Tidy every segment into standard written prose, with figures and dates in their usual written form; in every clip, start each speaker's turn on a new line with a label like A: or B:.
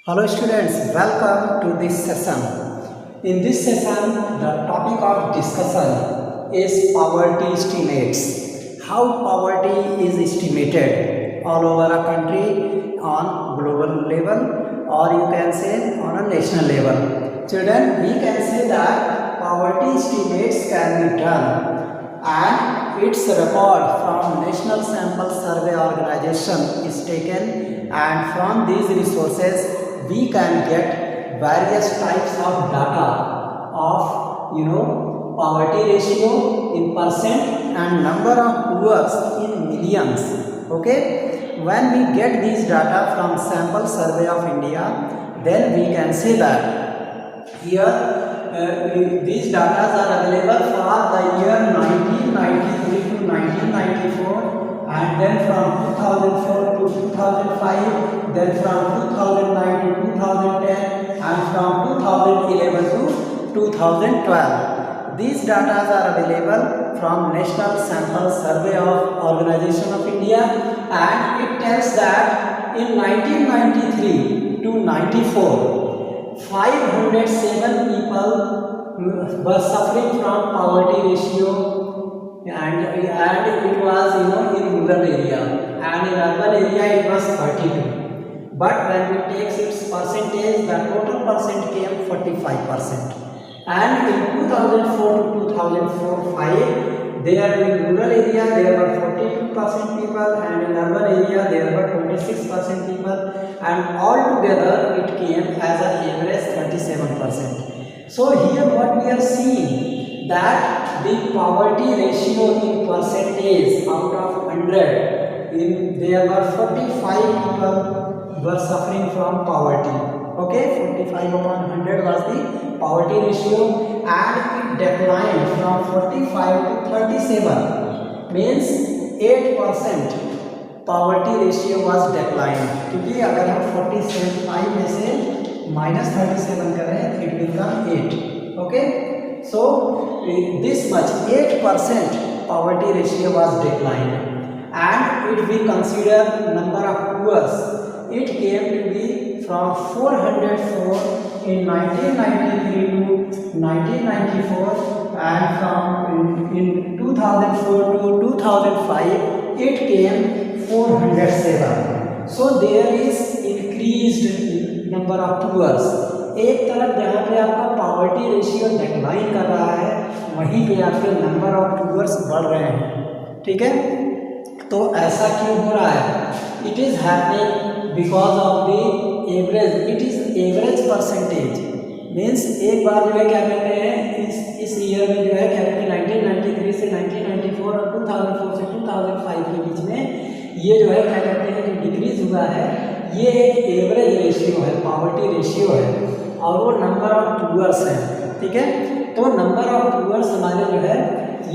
A: Hello students, welcome to this session. In this session, the topic of discussion is poverty estimates. How poverty is estimated all over a country on global level, or you can say on a national level. Children, we can say that poverty estimates can be done and its record from National Sample Survey Organization is taken, and from these resources we can get various types of data of poverty ratio in percent and number of poor in millions. Okay, when we get these data from Sample Survey of India, then we can say that here these data are available for the year 1993 to 1994, and then from 2004 to 2005, then from 2009 to 2010, and from 2011 to 2012. These data are available from National Sample Survey of Organization of India, and it tells that in 1993 to 94, 507 people were suffering from poverty ratio, and it was in rural area, and in urban area it was 32. But when we take its percentage, the total percent came 45%. And in 2004 to 2005, there in rural area there were 42% people, and in urban area there were 26% people, and altogether it came as an average 37%. So here what we are seeing, that the poverty ratio in percentage out of 100, there were 45 people were suffering from poverty. Okay, 45 upon 100 was the poverty ratio, and it declined from 45 to 37, means 8% poverty ratio was declined. क्योंकि अगर हम 45 में से -37 करें, it become 8. Okay, so this much 8% poverty ratio was declined, and if we consider number of poor, it came to be from 404 in 1993 to 1994, and from in 2004 to 2005 it came 407. So there is increased number of poor. एक तरफ जहाँ पे आपका poverty ratio decline कर रहा है, वहीं पे आपके नंबर ऑफ पुअर्स बढ़ रहे हैं. ठीक है, तो ऐसा क्यों हो रहा है? It is happening because of the average. It is average percentage, means एक बार जो है क्या कहते हैं, इस ईयर में जो है क्या कहते हैं 1993 से 1994 और 2004 से 2005 के बीच में ये जो है क्या कहते हैं जो डिक्रीज हुआ है, ये एक एवरेज रेशियो है, पॉवर्टी रेशियो है, और वो नंबर ऑफ पुअर्स है. ठीक है, तो नंबर ऑफ पुअर्स हमारे जो है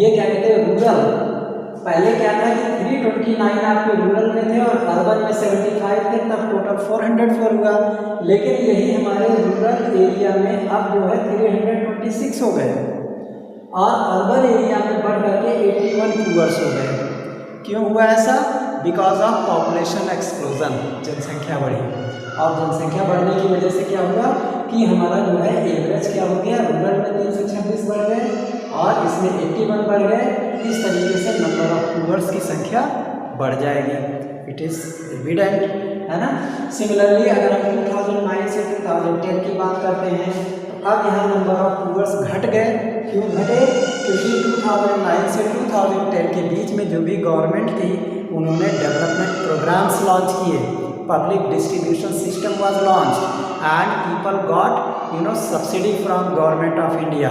A: ये क्या कहते हैं रूरल, पहले क्या था कि 329 आपके रूरल में थे और अर्बन में 75 थे, तब टोटल 404 हुआ. लेकिन यही हमारे रूरल एरिया में अब जो है 326 हो गए, और अर्बन एरिया में बढ़ करके 81 पुअर्स हो गए. क्यों हुआ ऐसा? बिकॉज ऑफ पॉपुलेशन एक्सप्लोजन, जनसंख्या बढ़ी, और जनसंख्या बढ़ने की वजह से क्या हुआ कि हमारा जो है एवरेज क्या हो गया, रूरल में 326 बढ़ गए और इसमें 81 बढ़ गए. इस तरीके से नंबर ऑफ पुअर्स की संख्या बढ़ जाएगी. इट इज़ एविडेंट, है ना. सिमिलरली अगर हम 2009 से 2010 की बात करते हैं, तो अब यहाँ नंबर ऑफ पुअर्स घट गए. क्यों घटे? क्योंकि 2009 से 2010 के बीच में जो भी गवर्नमेंट थी, उन्होंने डेवलपमेंट प्रोग्राम्स लॉन्च किए, public distribution system was launched, and people got subsidy from government of India.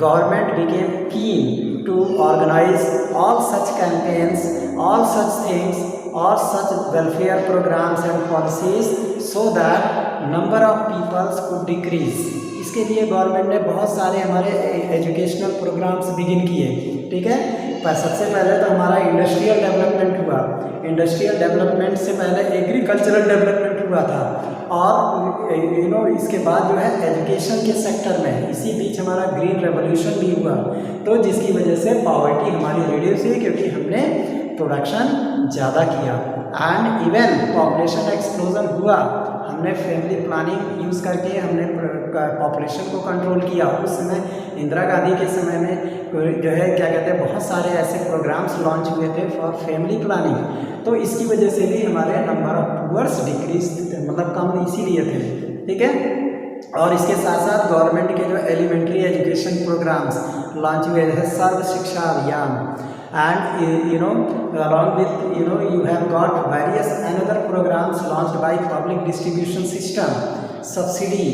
A: Government became keen to organize all such campaigns, all such things, all such welfare programs and policies, so that number of people could decrease. इसके लिए government ने बहुत सारे हमारे educational programmes begin किए. ठीक है, पर सबसे पहले तो हमारा इंडस्ट्रियल डेवलपमेंट हुआ. इंडस्ट्रियल डेवलपमेंट से पहले एग्रीकल्चरल डेवलपमेंट हुआ था, और इसके बाद जो है एजुकेशन के सेक्टर में इसी बीच हमारा ग्रीन रेवोल्यूशन भी हुआ, तो जिसकी वजह से पॉवर्टी हमारी रिड्यूस हुई, क्योंकि हमने प्रोडक्शन ज़्यादा किया. एंड इवन पॉपुलेशन एक्सप्लोजन हुआ, हमने फैमिली प्लानिंग यूज़ करके हमने पॉपुलेशन को कंट्रोल किया। उस समय इंदिरा गांधी के समय में जो है क्या कहते हैं बहुत सारे ऐसे प्रोग्राम्स लॉन्च हुए थे फॉर फैमिली प्लानिंग। तो इसकी वजह से भी हमारे नंबर ऑफ पुअर्स डिक्रीज मतलब कम इसीलिए थे, ठीक है। और इसके साथ साथ गवर्नमेंट के जो एलिमेंट्री एजुकेशन प्रोग्राम्स लॉन्च हुए हैं, सर्व शिक्षा अभियान, and along with you have got various another programs launched by public distribution system, subsidy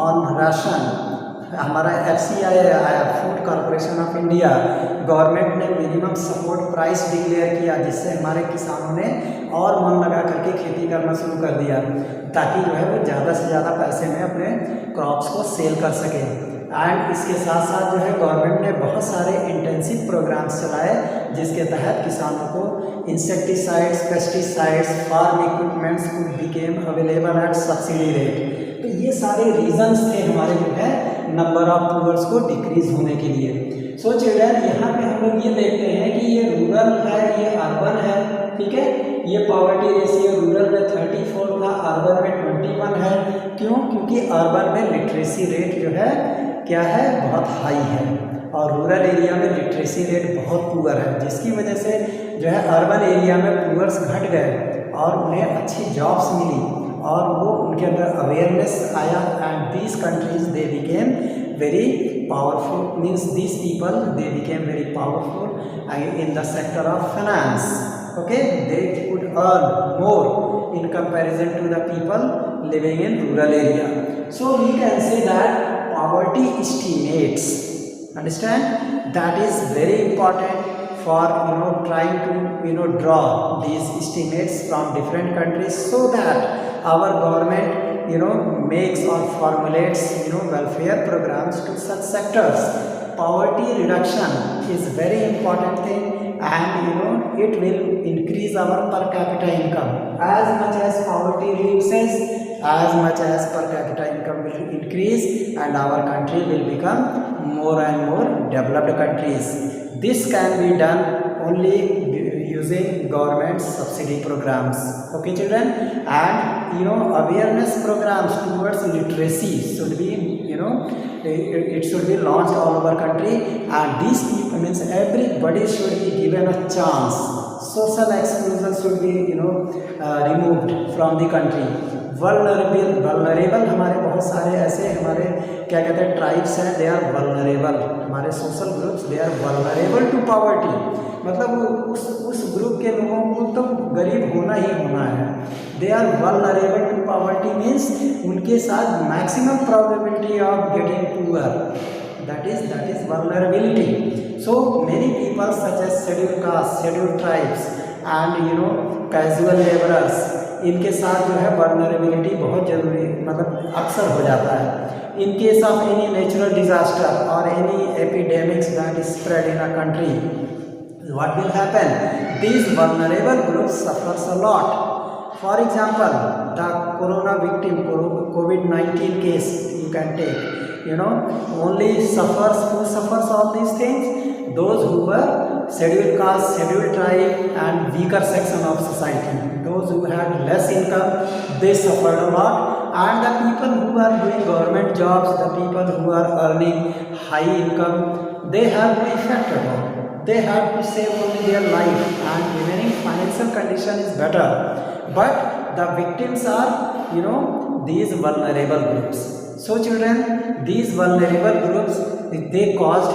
A: on ration, हमारा FCI आया, food corporation of India, government ने मिनिमम सपोर्ट प्राइस डिक्लेयर किया जिससे हमारे किसानों ने और मन लगा करके खेती करना शुरू कर दिया ताकि जो है वो ज़्यादा से ज़्यादा पैसे में अपने क्रॉप्स को सेल कर सके। एंड इसके साथ साथ जो है गवर्नमेंट ने बहुत सारे इंटेंसिव प्रोग्राम्स चलाए जिसके तहत किसानों को insecticides, pesticides, farm equipments became available at subsidy rate. तो ये सारे रीजंस थे हमारे जो है नंबर ऑफ पुअर्स को डिक्रीज होने के लिए। सो चिल्ड्रन यहाँ पे हम लोग ये देखते हैं कि ये रूरल है, ये अर्बन है, ठीक है। ये पॉवर्टी रेशियो रूरल में 34 था, अर्बन में 21 है। क्यों? क्योंकि अर्बन में लिटरेसी रेट जो है क्या है बहुत हाई है और रूरल एरिया में लिटरेसी रेट बहुत पुअर है, जिसकी वजह से जो है अर्बन एरिया में पुअर्स घट गए और उन्हें अच्छी जॉब्स मिली और वो उनके अंदर अवेयरनेस आया। And these countries they became very powerful, means these people they became very powerful in the sector of finance. Okay, they could earn more in comparison to the people living in rural area. So we can say that poverty estimates, understand, that is very important for trying to draw these estimates from different countries so that our government makes or formulates welfare programs to such sectors. Poverty reduction is very important thing and it will increase our per capita income. As much as poverty reduces, as much as per capita income will increase and our country will become more and more developed countries. This can be done only using government subsidy programs. Okay children, and awareness programs towards literacy should be it should be launched all over country, and these people means everybody should be given a chance. Social exclusion should be removed from the country. vulnerable हमारे बहुत सारे ऐसे हमारे क्या कहते हैं tribes हैं, they are vulnerable, हमारे social groups they are vulnerable to poverty, मतलब उस ग्रुप के लोगों को तो गरीब होना ही होना है। They are vulnerable to poverty means उनके साथ maximum probability of getting poor, that is vulnerability. So many people such as scheduled castes, scheduled tribes and casual laborers, इनके साथ जो है vulnerability बहुत जरूरी मतलब अक्सर हो जाता है। In case of any natural disaster or any epidemics that is spread in a country, what will happen? These vulnerable groups suffers a lot. For example, the corona victim, COVID-19 case you can take. Only suffers, who suffers all these things? Those who were scheduled caste, scheduled tribe and weaker section of society. Those who had less income, they suffered a lot. And the people who are doing government jobs, the people who are earning high income, they have no effect at all. They have to save only their life and remaining financial condition is better. But the victims are, these vulnerable groups. So children, these vulnerable groups, they caused,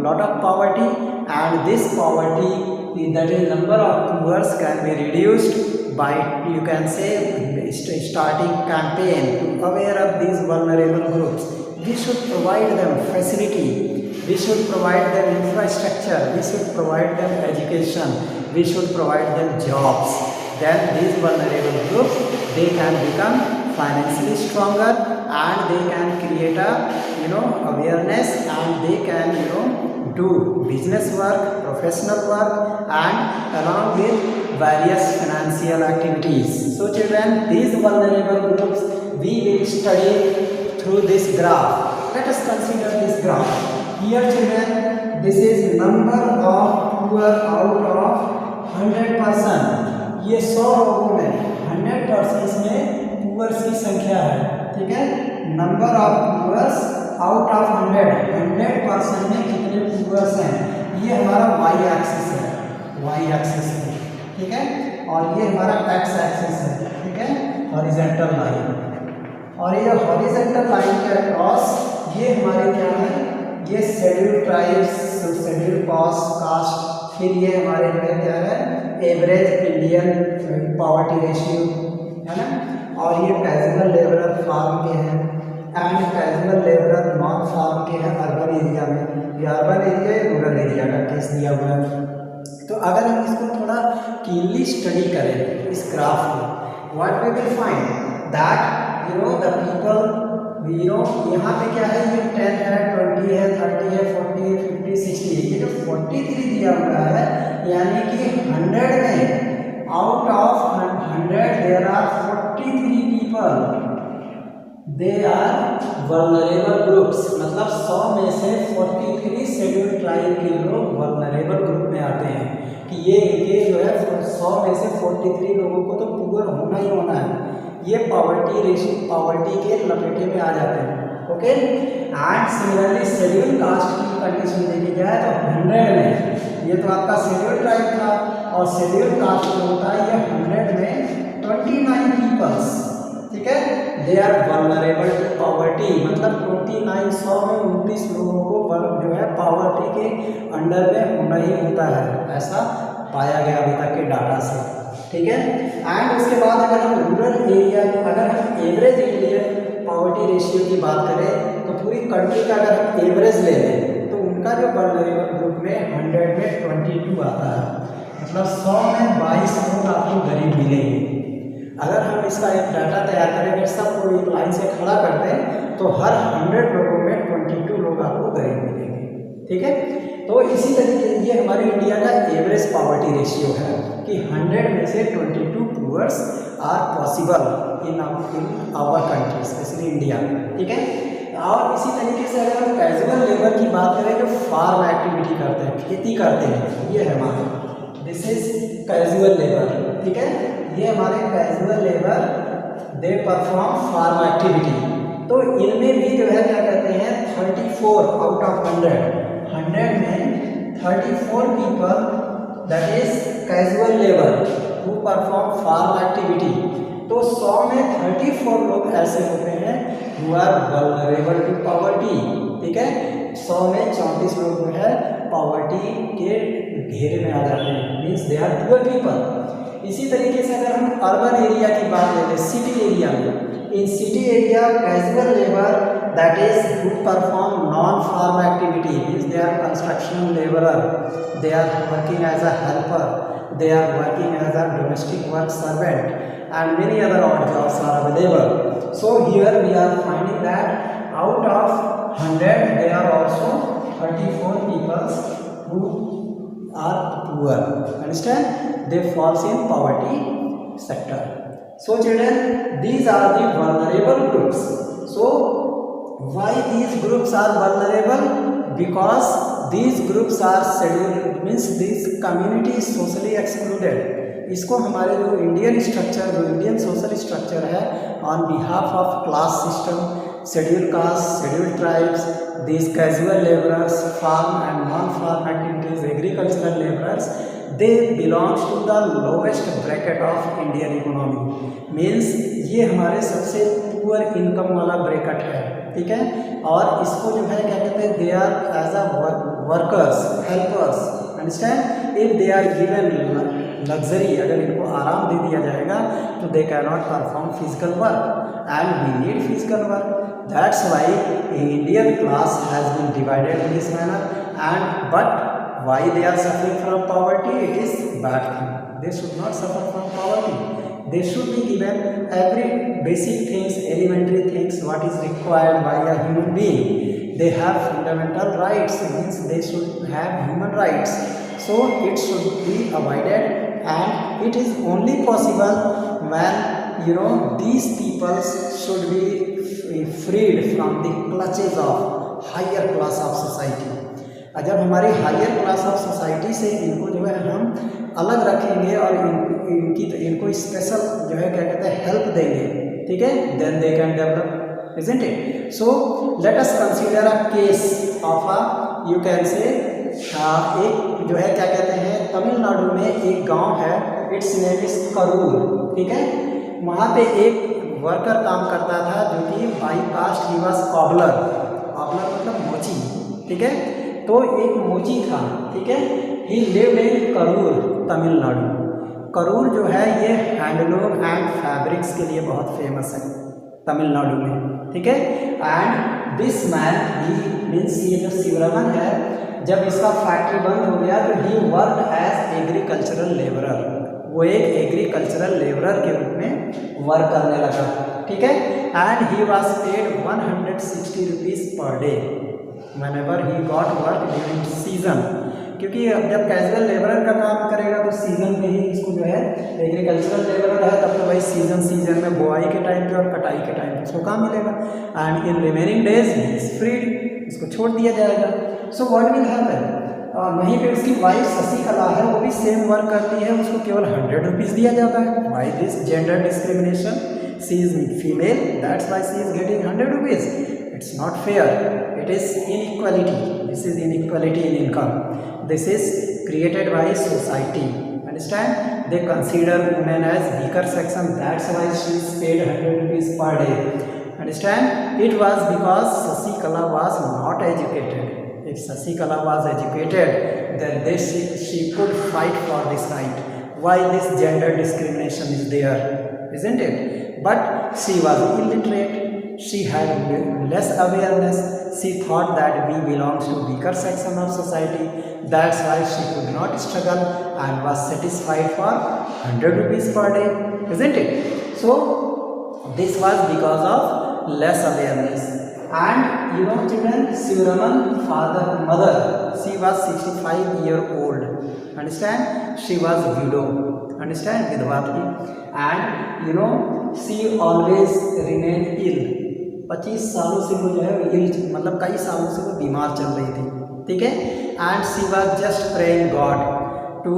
A: lot of poverty, and this poverty, that is number of poor can be reduced by, you can say, starting campaign to aware of these vulnerable groups. We should provide them facility, we should provide them infrastructure, we should provide them education, we should provide them jobs. Then these vulnerable groups, they can become financially stronger and they can create a awareness and they can do business work, professional work and along with various financial activities. So children, these vulnerable groups we will study through this graph. Let us consider this graph. Here children, this is number of poor out of 100%. ये 100 लोगों में 100% में poors की संख्या है, ठीक है, number of poors out of 100 में कितने पुअर्स हैं, ये हमारा वाई एक्सिस है, वाई एक्सिस है, ठीक है, और ये हमारा एक्स एक्सिस है, ठीक है, हॉरिजॉन्टल लाइन, और ये हॉरिजॉन्टल लाइन के अक्रॉस ये हमारे क्या है, ये शेड्यूल ट्राइब्स, शेड्यूल कास्ट, फिर ये हमारे जो है क्या है, एवरेज इंडियन पॉवर्टी रेशियो है ना, और ये कैजुअल लेबरर फार्म के हैं and casual labourer non farm के हैं अर्बन एरिया में, ये अर्बन एरिया या रूरल एरिया का केस दिया हुआ है। तो अगर हम इसको थोड़ा कीनली स्टडी करें इस ग्राफ को, what we will find that the people यहाँ पे क्या है, ये 10 है, 20 है, 30 है, 40 है, 50, 60 है, ये जो 43 दिया हुआ है, यानी कि 100 में out of 100 there are 43 people, they are vulnerable groups, मतलब 100 में से 43 शेड्यूल ट्राइब के लोग वल्नरेबल ग्रुप में आते हैं, कि ये इनके जो है 100 में से 43 लोगों को तो पुअर होना ही होना है, ये पॉवर्टी के लपेटे में आ जाते हैं, okay. And similarly schedule caste की कंडीशन देखी जाए तो 100 में, ये तो आपका शेड्यूल ट्राइब था, और शेड्यूल कास्ट जो होता है ये 100 में 29 पीपल्स, ठीक है, they are vulnerable to poverty, मतलब 29 100 में 29 लोगों को जो है पॉवर्टी के अंडर में होना ही होता है, ऐसा पाया गया अभी तक के डाटा से, ठीक है। एंड उसके बाद अगर हम रूरल एरिया, अगर हम एवरेज इंडियन पॉवर्टी रेशियो की बात करें तो पूरी कंट्री का अगर हम एवरेज ले लें तो उनका जो वल्नरेबल ग्रुप में 100 में 22 आता है, मतलब 100 में 22 लोग आपको गरीब मिलेंगे। अगर हम इसका एक डाटा तैयार करेंगे, सबको एक लाइन से खड़ा कर दें तो हर 100 लोगों में 22 लोग आपको गरीब मिलेंगे, ठीक है। तो इसी तरीके से ये हमारी इंडिया का एवरेज पॉवर्टी रेशियो है कि 100 में से 22 poors are possible in our country, specially India, ठीक है। और इसी तरीके से अगर हम कैजुअल लेबर की बात करें जो फार्म एक्टिविटी करते हैं, खेती करते हैं, ये है हमारे, दिस इज कैजुअल लेबर, ठीक है, ये हमारे casual labour, they perform farm activity. तो इनमें भी जो है क्या कहते हैं, 34 आउट ऑफ 100 में 34 people, that is casual labour who perform farm activity. तो 100 में 34 लोग ऐसे होते हैं who are vulnerable to poverty, ठीक है, 100 में 34 लोग जो है पॉवर्टी के घेरे में आ जाते हैं, means they are poor people. इसी तरीके से अगर हम अर्बन एरिया की बात लेते हैं, सिटी एरिया में, इन city area casual labour that is who perform non-farm activity, means they are construction laborer, they are working as a helper, they are working as a domestic work servant, and many other odd jobs are available. So here we are finding that out of 100 there are also 34 people who are poor, understand, they falls in poverty sector. So children, these are the vulnerable groups. So why these groups are vulnerable? Because these groups are scheduled, means this community is socially excluded. इसको हमारे जो Indian structure, जो Indian social structure है on behalf of class system, schedule caste, schedule tribes, these casual laborers, farm and non-farm activities, agricultural laborers, they belongs to the lowest bracket of Indian economy. Means ये हमारे सबसे poor income वाला bracket है, ठीक है। और इसको जो है क्या कहते हैं, they are as a workers, helpers, understand, if they are given luxury, अगर इनको आराम दे दिया जाएगा तो they can not perform physical work and we need physical work. That's why Indian class has been divided in this manner, and but why they are suffering from poverty, it is bad thing, they should not suffer from poverty, they should be given every basic things, elementary things what is required by a human being. They have fundamental rights, means they should have human rights, so it should be avoided, and it is only possible when these people should be freed from the clutches of higher class of society. जब हमारी higher class of society से इनको जो है हम अलग रखेंगे और इनको स्पेशल जो है क्या कहते हैं हेल्प देंगे, ठीक है, then they can develop, isn't it? So let us consider a case of a, you can say, एक जो है क्या कहते हैं, तमिलनाडु में एक गांव है, इट्स नेम इज करूर, ठीक है। वहाँ पे एक वर्कर काम करता था जो कि by caste he was cobbler, cobbler मतलब मोची, ठीक है। तो एक मोची था, ठीक है। ही लिव्ड इन करूर, तमिलनाडु। करूर जो है ये हैंडलूम एंड फैब्रिक्स के लिए बहुत फेमस है तमिलनाडु में, ठीक है। And this man, he means ये जो शिवरमन है, जब इसका फैक्ट्री बंद हो गया तो ही वर्क एज एग्रीकल्चरल लेबरर, वो एक एग्रीकल्चरल लेबरर के रूप में वर्क करने लगा, ठीक है। And he was paid 160 rupees per day whenever he got work during season, क्योंकि जब कैजुअल लेबरर का काम करेगा तो सीजन में ही इसको जो है, एग्रीकल्चरल लेबरर है तब तो भाई सीजन में बुआई के टाइम पे और कटाई के टाइम पे उसको काम मिलेगा। And in remaining days he is freed, इसको छोड़ दिया जाएगा। सो व्हाट विल हैपन, वहीं पे उसकी वाइफ शशिकला है, वो भी सेम वर्क करती है, उसको केवल 100 रुपीज़ दिया जाता है। Why this gender discrimination, she is female, that's why she is getting 100 rupees, it's not fair, it is inequality, this is inequality in income, this is created by society, understand? They consider women as weaker section, that's why she is paid 100 rupees per day, understand? It was because Shashikala was not educated. If Shashikala was educated, then she could fight for this right. Why this gender discrimination is there, isn't it? But she was illiterate, she had less awareness, she thought that we belongs to weaker section of society, that's why she could not struggle and was satisfied for 100 rupees per day, isn't it? So this was because of less awareness. And you know children, Shivraman mother, she was 65-year-old, understand? She was widow, understand, विधवा थी। and you know she always remained ill, 25 सालों से वो जो है इल, मतलब कई सालों से वो बीमार चल रही थी, ठीक है। And she was just praying God to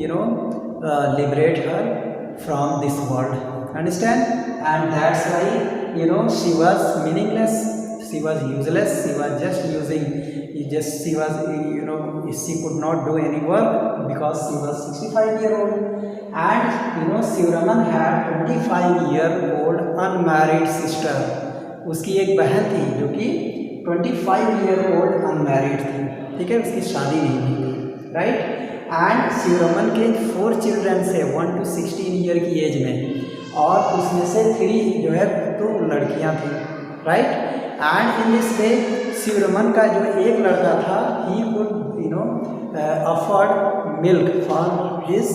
A: you know liberate her from this world, understand? And that's why you know she was meaningless, she was useless, she was just using, she was you know she could not do any work because she was 65-year-old. And you know Shivaraman had 25-year-old unmarried sister, उसकी एक बहन थी जो कि 25-year-old unmarried थी, ठीक है, उसकी शादी नहीं हुई थी, राइट। एंड शिवरमन के 4 चिल्ड्रन से 1 to 16 ईयर की एज में, और उसमें से 3 जो है तो लड़कियां थी, right. And in this way Shivaraman का जो एक लड़का था, he could you know afford milk for his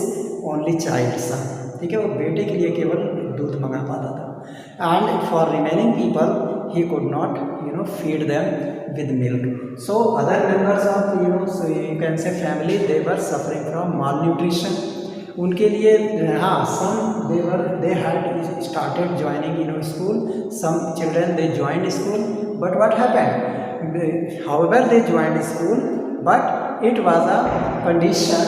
A: only child son, ठीक है, वो बेटे के लिए केवल दूध मंगा पाता था। and for remaining people he could not feed them with milk. So other members of so you can say family, they were suffering from malnutrition. उनके लिए हाँ, some they had started joining school, some children they joined school, but what happened, however they joined school, but it was a condition,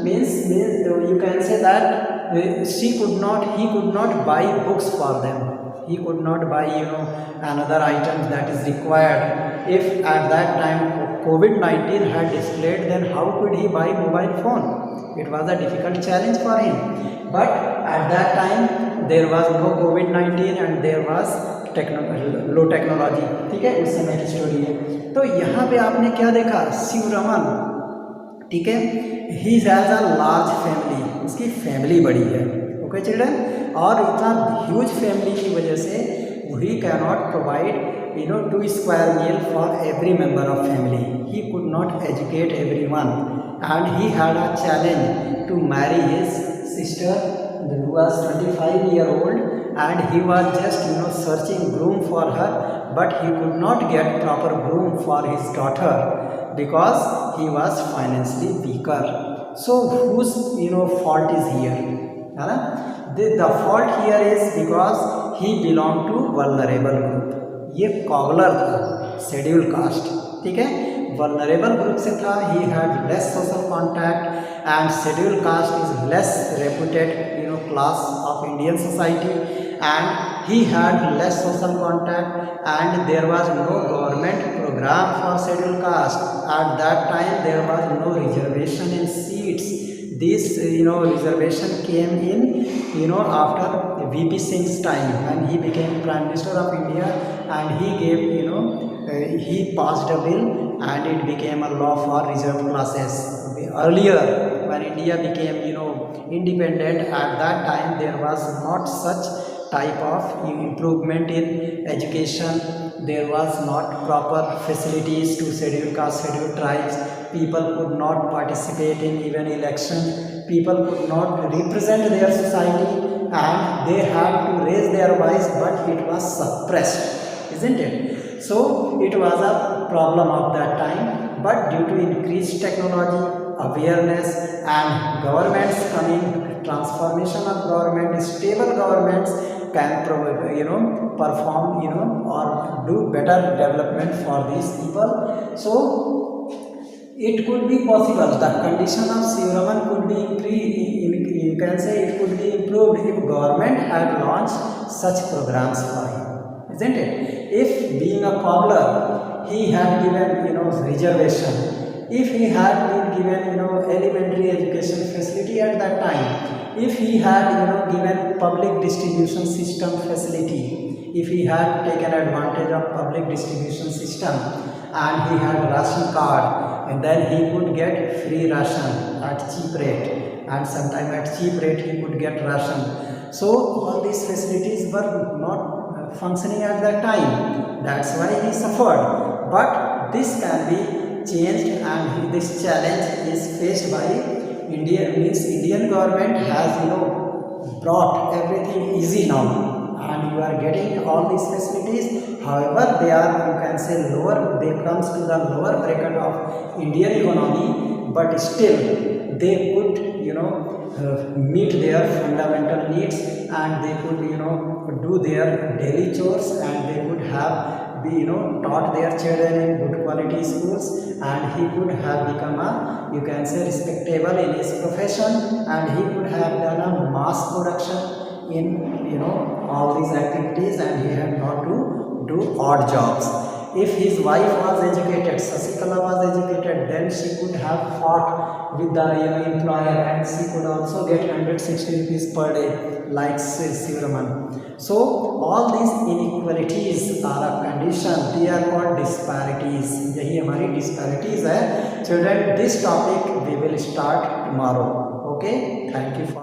A: means you can say that he could not buy books for them, he could not buy another item that is required. If at that time COVID-19 had displayed, then how could he buy mobile phone? It was a difficult challenge for him, but at that time there was no COVID-19 and there was low technology, ठीक है, उस समय की story है। तो यहाँ पे आपने क्या देखा, शिवरमन, ठीक है, he has a large family, उसकी फैमिली बड़ी है, ओके चिल्ड्रन, और इतना ह्यूज फैमिली की वजह से he can not provide 2 square meal for every member of family, he could not educate everyone, and he had a challenge to marry his sister who was 25-year-old, and he was just searching groom for her, but he could not get proper groom for his daughter because he was financially weaker. So whose fault is here? The fault here is because he belonged to vulnerable group. ये cobbler था, schedule caste, ठीक है, vulnerable group से था, he had less social contact, and scheduled caste is less reputed class of Indian society, and he had less social contact, and there was no government program for scheduled caste. At that time there was no reservation in seats. This reservation came in after VP Singh's time, when he became Prime Minister of India, and he gave he passed a bill and it became a law for reserved classes. Earlier, when India became independent, at that time there was not such type of improvement in education. There was not proper facilities to scheduled caste, scheduled tribes. People could not participate in even election. People could not represent their society, and they had to raise their voice, but it was suppressed, isn't it? So it was a problem of that time, but due to increased technology, awareness, and governments coming, transformation of government, stable governments can perform or do better development for these people. So it could be possible, the condition of Sivaraman could be you can say it could be improved if government had launched such programs for him, isn't it? If being a cobbler he had given reservation, if he had been given elementary education facility at that time, if he had given public distribution system facility, if he had taken advantage of public distribution system, and he had ration card, and then he could get free ration at cheap rate, and sometime at cheap rate he could get ration. So all these facilities were not functioning at that time. That's why he suffered. But this can be changed, and this challenge is faced by Indian government has brought everything easy now, and you are getting all these facilities. However, they are, you can say, lower, they comes to the lower bracket of Indian economy, but still they could meet their fundamental needs, and they could do their daily chores, and they could have be taught their children in good quality schools, and he could have become a, you can say, respectable in his profession, and he could have done a mass production in all these activities, and he had not to do odd jobs. If his wife was educated, Sasikala was educated, then she could have fought with the employer, and she could also get 160 rupees per day like Sivaraman. So all these inequalities are a condition, they are called disparities. यही हमारी disparities है. Children, this topic we will start tomorrow. Okay, thank you for